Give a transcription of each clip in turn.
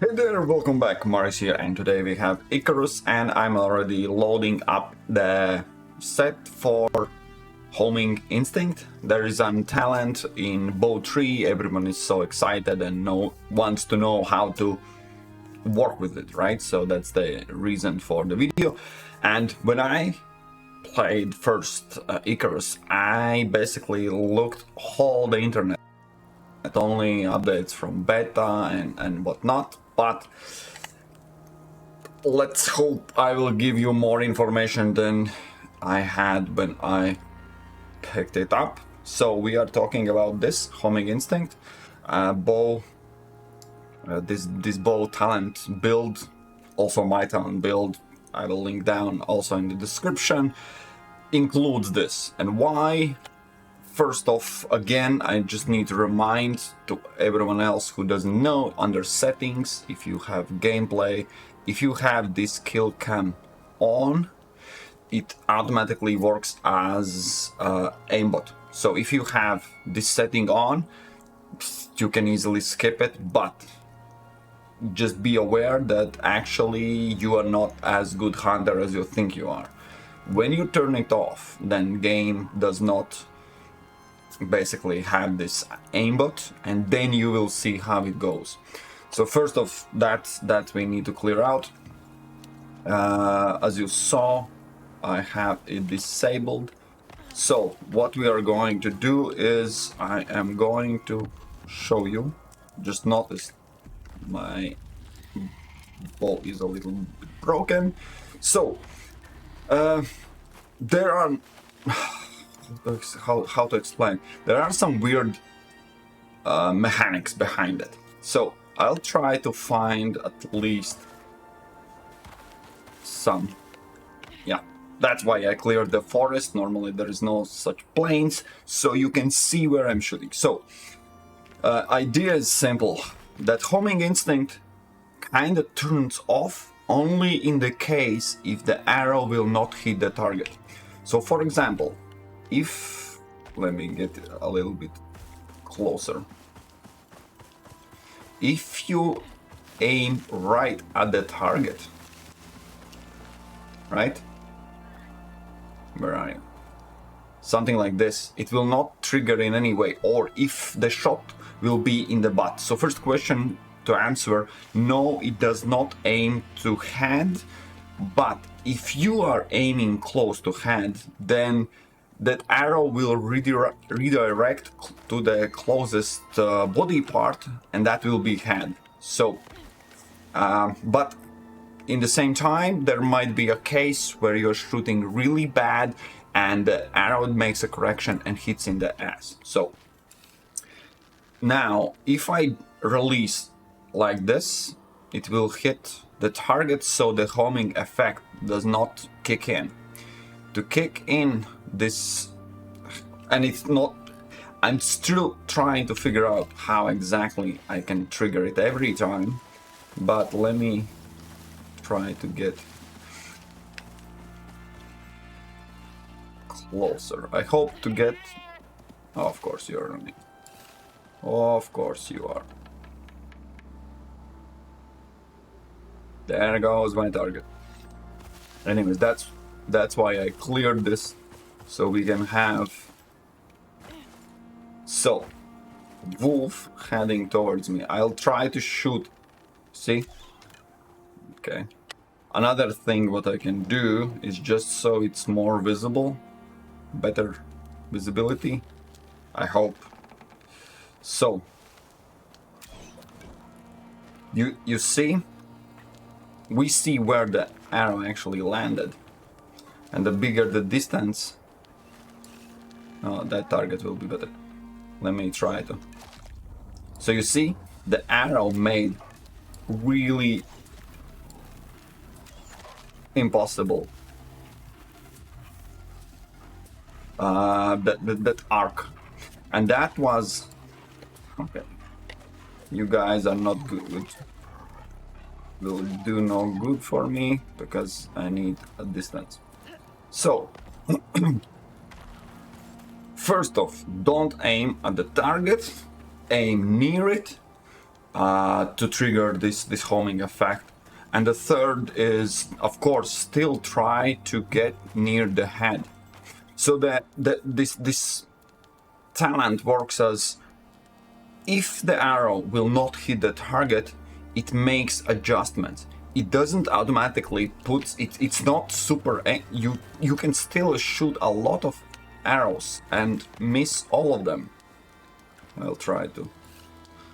Hey there, welcome back, Morris here, and today we have Icarus, and I'm already loading up the set for Homing Instinct. There is a talent in Bow 3, everyone is so excited and wants to know how to work with it, right? So that's the reason for the video. And when I played first Icarus, I basically looked all the internet, only updates from beta and whatnot, but let's hope I will give you more information than I had when I picked it up. So we are talking about this Homing Instinct bow, this bow talent build, also my talent build, I will link down also in the description, includes this. And why? First off, again, I just need to remind to everyone else who doesn't know, under settings, if you have gameplay, if you have this kill cam on, it automatically works as aimbot. So if you have this setting on, you can easily skip it, but just be aware that actually you are not as good hunter as you think you are. When you turn it off, then game does not basically have this aimbot, and then you will see how it goes. So first of that we need to clear out. As you saw, I have it disabled. So what we are going to do is I am going to show you. Just notice my bow is a little bit broken. So there are how to explain. There are some weird mechanics behind it. So I'll try to find at least some. Yeah, that's why I cleared the forest. Normally there is no such plains, so you can see where I'm shooting. So idea is simple. That Homing Instinct kind of turns off only in the case if the arrow will not hit the target. So for example, if, let me get a little bit closer. If you aim right at the target, right? Where are you? Something like this, it will not trigger in any way, or if the shot will be in the butt. So first question to answer, no, it does not aim to head, but if you are aiming close to head, then that arrow will redirect to the closest body part, and that will be head. So, but in the same time, there might be a case where you're shooting really bad and the arrow makes a correction and hits in the ass. So, now, if I release like this, it will hit the target, so the homing effect does not kick in. To kick in this, and it's not, I'm still trying to figure out how exactly I can trigger it every time, but let me try to get closer. I hope to get, oh, of course you're running. Of course you are. There goes my target. Anyways, that's why I cleared this, so we can have. So, wolf heading towards me. I'll try to shoot. See? Okay. Another thing what I can do is just so it's more visible, better visibility, I hope. So, you see? We see where the arrow actually landed, and the bigger the distance, that target will be better. Let me try to. So you see, the arrow made really impossible that arc, and that was okay. You guys are not good. Will do no good for me because I need a distance. So, first off, don't aim at the target, aim near it, to trigger this homing effect. And the third is, of course, still try to get near the head. So that this talent works as, if the arrow will not hit the target, it makes adjustments. It doesn't automatically put it. It's not super. You can still shoot a lot of arrows and miss all of them. I'll try to.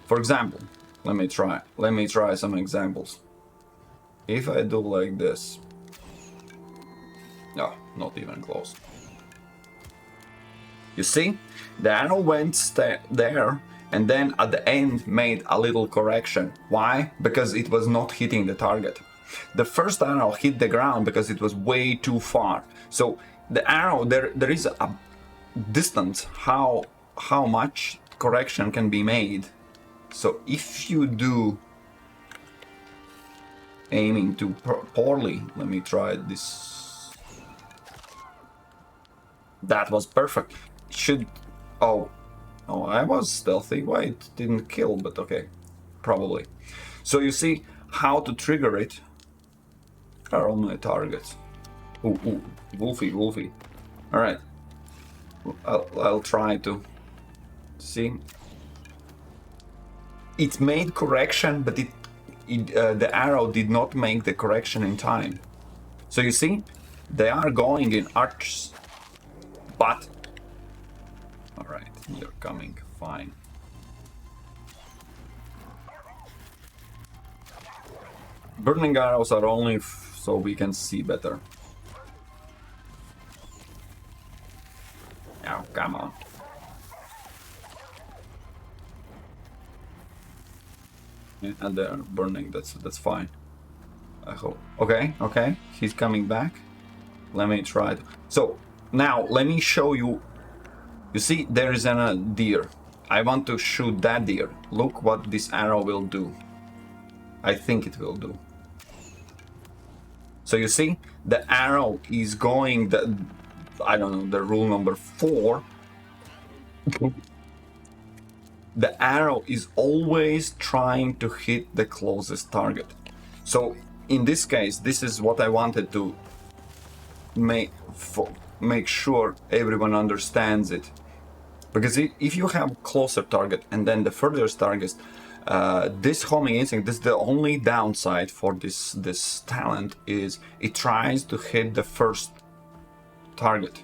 For example, let me try some examples. If I do like this, no, not even close. You see, the arrow went there, and then at the end made a little correction. Why? Because it was not hitting the target. The first arrow hit the ground because it was way too far. So the arrow, there is a distance how much correction can be made. So if you do aiming too poorly, let me try this. That was perfect. Should, oh, I was stealthy. Why it didn't kill? But okay, probably. So you see how to trigger it. Are all my targets. Ooh, Wolfie. All right, I'll try to see. It made correction, but the arrow did not make the correction in time. So you see, they are going in arcs, but all right, you're coming, fine. Burning arrows are only so we can see better. Oh, come on. And they're burning, that's fine. I hope. Okay, he's coming back. Let me try it. So now let me show you. You see, there is a deer. I want to shoot that deer. Look what this arrow will do. I think it will do. So you see, the arrow is going, I don't know, the rule number 4. The arrow is always trying to hit the closest target. So in this case, this is what I wanted to make sure everyone understands it. Because if you have closer target and then the furthest targets, this homing instinct, this is the only downside for this talent, is it tries to hit the first target.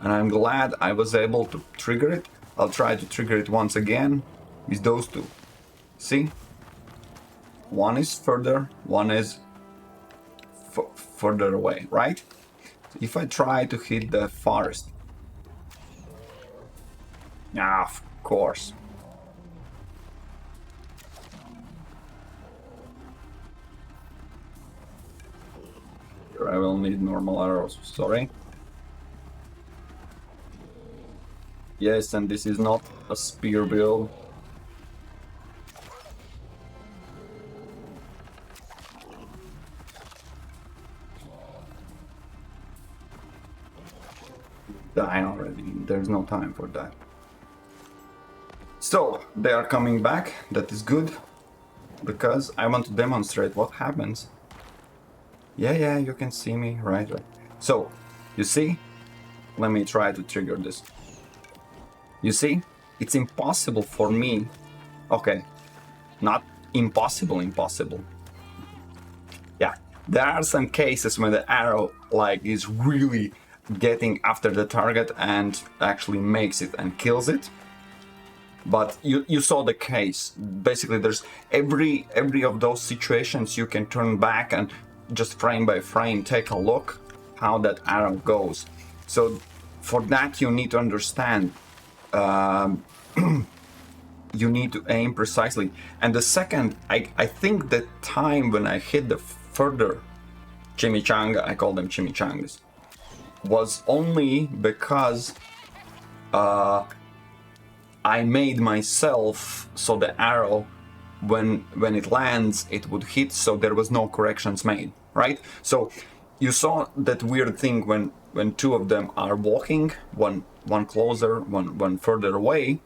And I'm glad I was able to trigger it. I'll try to trigger it once again with those two. See? One is further, one is further away, right? If I try to hit the farthest, of course. Here I will need normal arrows, sorry. Yes, and this is not a spear build. Die already, there's no time for that. So, they are coming back, that is good, because I want to demonstrate what happens. Yeah, you can see me, right. So, you see, let me try to trigger this. You see, it's impossible for me, okay, not impossible. Yeah, there are some cases when the arrow is really getting after the target and actually makes it and kills it. But you saw the case. Basically, there's every of those situations you can turn back and just frame by frame take a look how that arrow goes. So for that you need to understand. You need to aim precisely. And the second, I think the time when I hit the further chimichanga, I call them chimichangas, was only because I made myself so the arrow, when it lands, it would hit, so there was no corrections made, right? So you saw that weird thing when two of them are walking, one closer, one further away.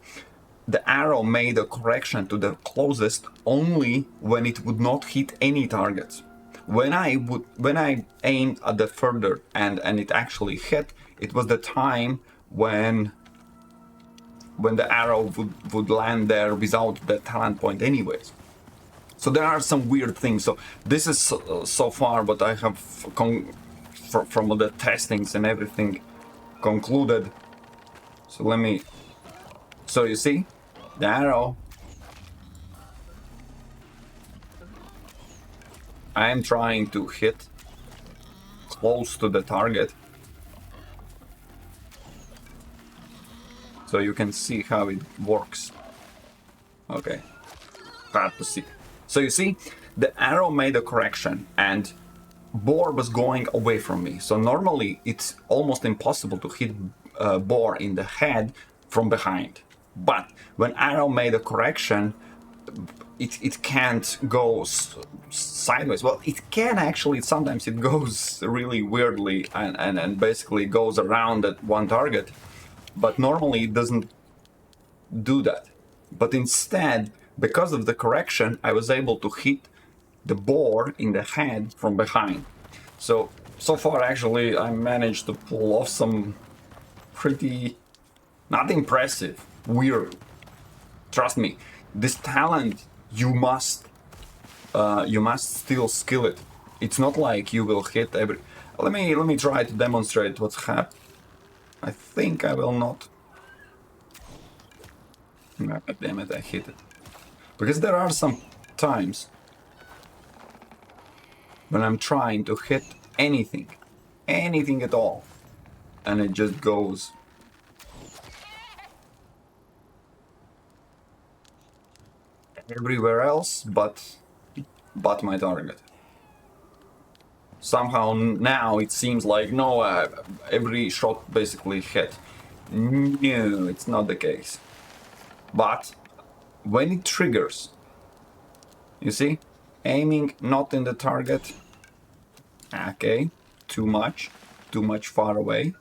the arrow made a correction to the closest only when it would not hit any targets. When I aimed at the further and it actually hit, it was the time when the arrow would land there without the talent point anyways. So there are some weird things. So this is so far what I have from the testings and everything concluded. So let me, so you see the arrow, I am trying to hit close to the target, so you can see how it works. Okay, hard to see. So you see, the arrow made a correction and boar was going away from me. So normally it's almost impossible to hit boar in the head from behind. But when arrow made a correction, it can't go sideways. Well, it can actually, sometimes it goes really weirdly and basically goes around at one target. But normally it doesn't do that. But instead, because of the correction, I was able to hit the boar in the head from behind. So far actually I managed to pull off some pretty, not impressive, weird. Trust me, this talent, you must still skill it. It's not like you will hit every... Let me try to demonstrate what's happened. I think I will not. No, damn it, I hit it. Because there are some times when I'm trying to hit anything at all, and it just goes. Everywhere else but my target. Somehow now it seems like, no, every shot basically hit. No, it's not the case. But when it triggers, you see, aiming not in the target, okay, too much far away.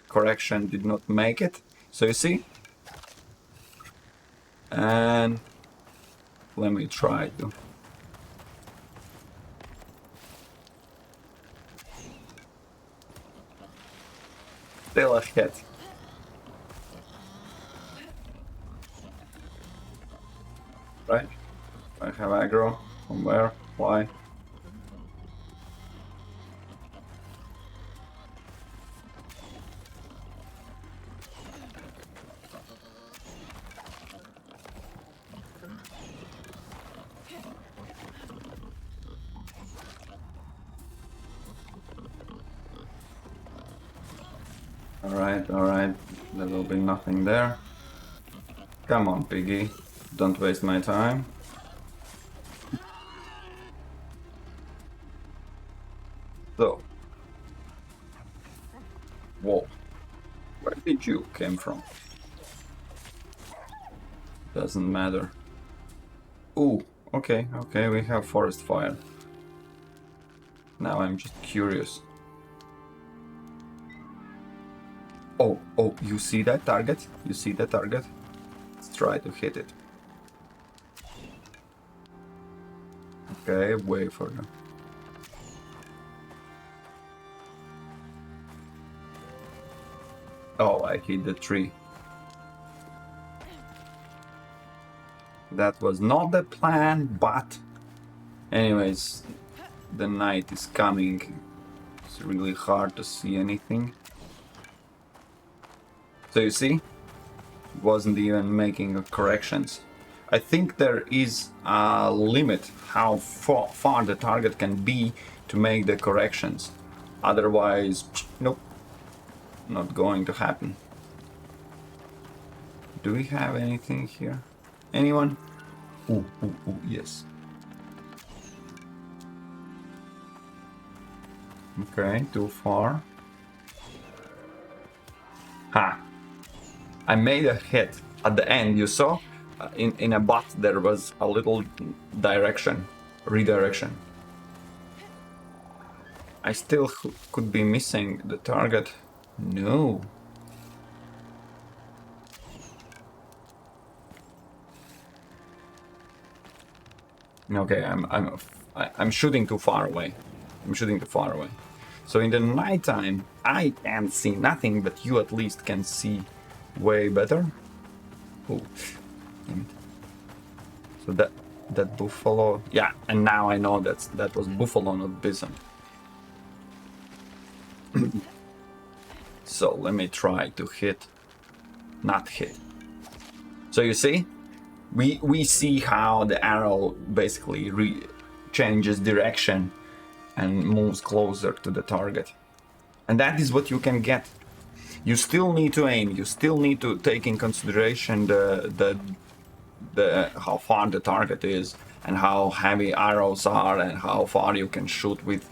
Correction did not make it, so you see. And let me try to. Still a hit. Right? I have aggro. From where? Why? Alright. There will be nothing there. Come on, piggy. Don't waste my time. So. Whoa. Where did you came from? Doesn't matter. Ooh, okay, we have forest fire. Now I'm just curious. Oh, you see that target? You see that target? Let's try to hit it. Okay, wait for them. Oh, I hit the tree. That was not the plan, but anyways, the night is coming. It's really hard to see anything. So you see, it wasn't even making corrections. I think there is a limit how far the target can be to make the corrections. Otherwise, nope, not going to happen. Do we have anything here? Anyone? Ooh, yes. Okay, too far. Ha! I made a hit at the end, you saw? In a butt there was a little redirection. I still could be missing the target. No. Okay, I'm shooting too far away. I'm shooting too far away. So in the nighttime, I can't see nothing, but you at least can see way better. Oh, damn it. So that buffalo, yeah, and now I know that was buffalo, not bison. So let me try to hit, not hit. So you see, we see how the arrow basically changes direction and moves closer to the target. And that is what you can get. You still need to aim. You still need to take in consideration the how far the target is and how heavy arrows are and how far you can shoot with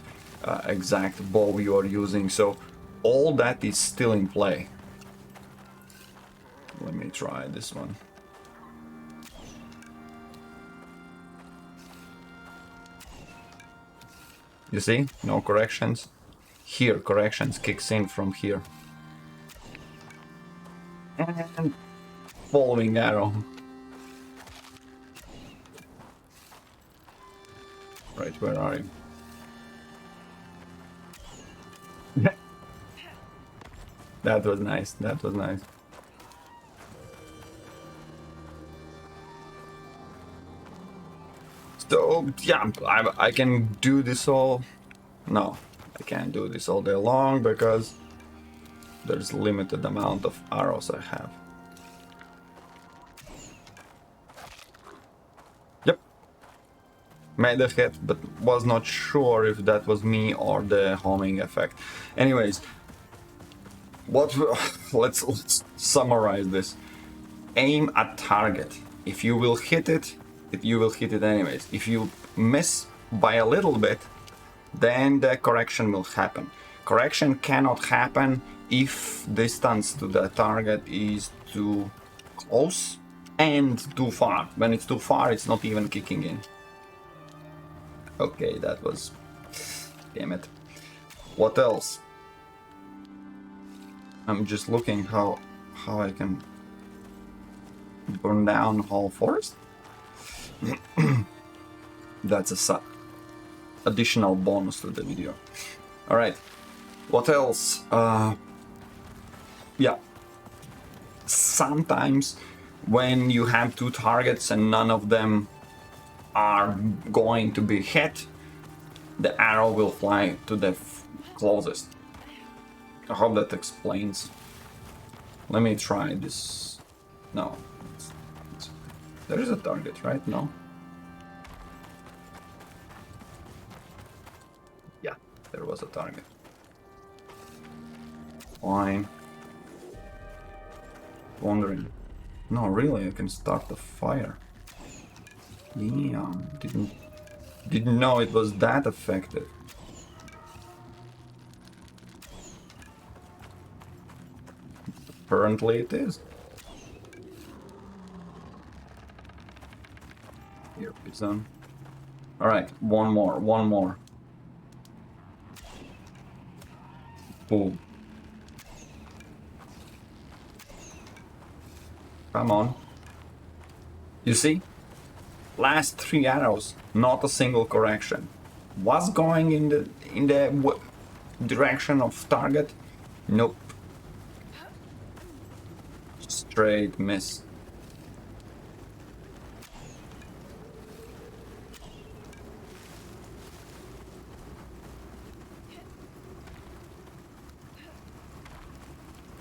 exact bow you are using. So all that is still in play. Let me try this one. You see? No corrections. Here, corrections kicks in from here. And following arrow. Right, where are you? That was nice. That was nice. So, yeah, I can do this all... No, I can't do this all day long because there's limited amount of arrows I have. Yep. Made a hit, but was not sure if that was me or the homing effect. Anyways, let's summarize this. Aim at target. If you will hit it, you will hit it anyways. If you miss by a little bit, then the correction will happen. Correction cannot happen if distance to the target is too close and too far. When it's too far, it's not even kicking in. Okay, that was... Damn it. What else? I'm just looking how I can burn down whole forest. That's a additional bonus to the video. All right, what else? Yeah, sometimes when you have two targets and none of them are going to be hit, the arrow will fly to the closest. I hope that explains. Let me try this. No, there is a target, right? No. Yeah, there was a target. Fine. Wondering. No, really, I can start the fire. Yeah, didn't know it was that effective. Apparently it is. Here, Bison. Alright, one more. Boom. Come on. You see? Last 3 arrows, not a single correction. Was going in the direction of target? Nope. Straight miss.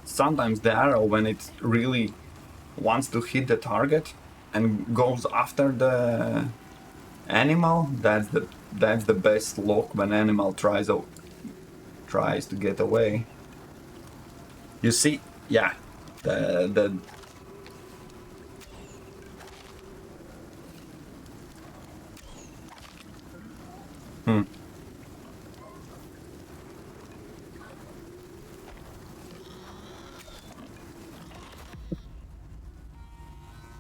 Sometimes the arrow, when it really wants to hit the target and goes after the animal, that's the best look when animal tries to get away. You see, yeah, the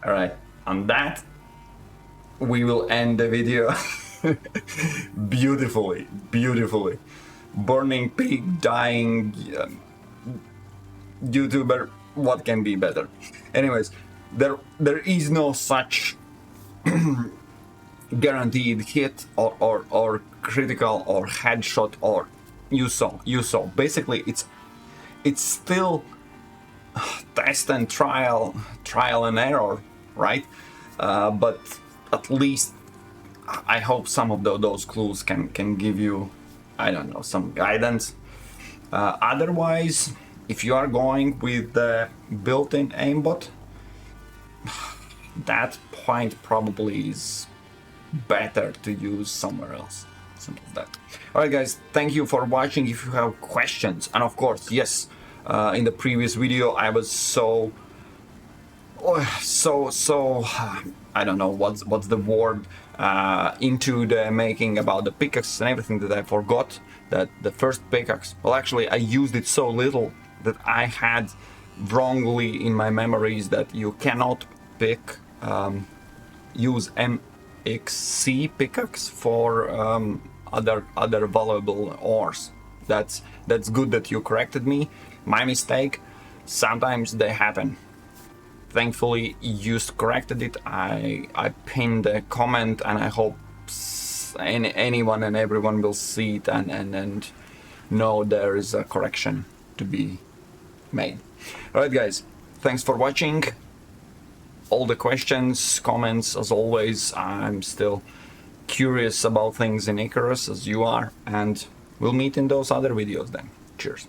All right, on that we will end the video. beautifully. Burning pig, dying YouTuber, what can be better? Anyways, there is no such guaranteed hit or critical or headshot, or you saw. Basically, it's still test and trial and error, right? But at least I hope some of those clues can give you, I don't know, some guidance. Otherwise, if you are going with the built-in aimbot, that point probably is better to use somewhere else. Simple as that. Alright guys, thank you for watching. If you have questions, and of course, yes, in the previous video I was so I don't know what's the word, into the making about the pickaxe and everything, that I forgot that the first pickaxe, well, actually I used it so little that I had wrongly in my memories that you cannot use MXC pickaxe for other valuable ores. That's good that you corrected me. My mistake. Sometimes they happen. Thankfully, you corrected it. I pinned a comment, and I hope anyone and everyone will see it and know there is a correction to be made. Alright guys, thanks for watching. All the questions, comments, as always, I'm still curious about things in Icarus as you are, and we'll meet in those other videos then. Cheers.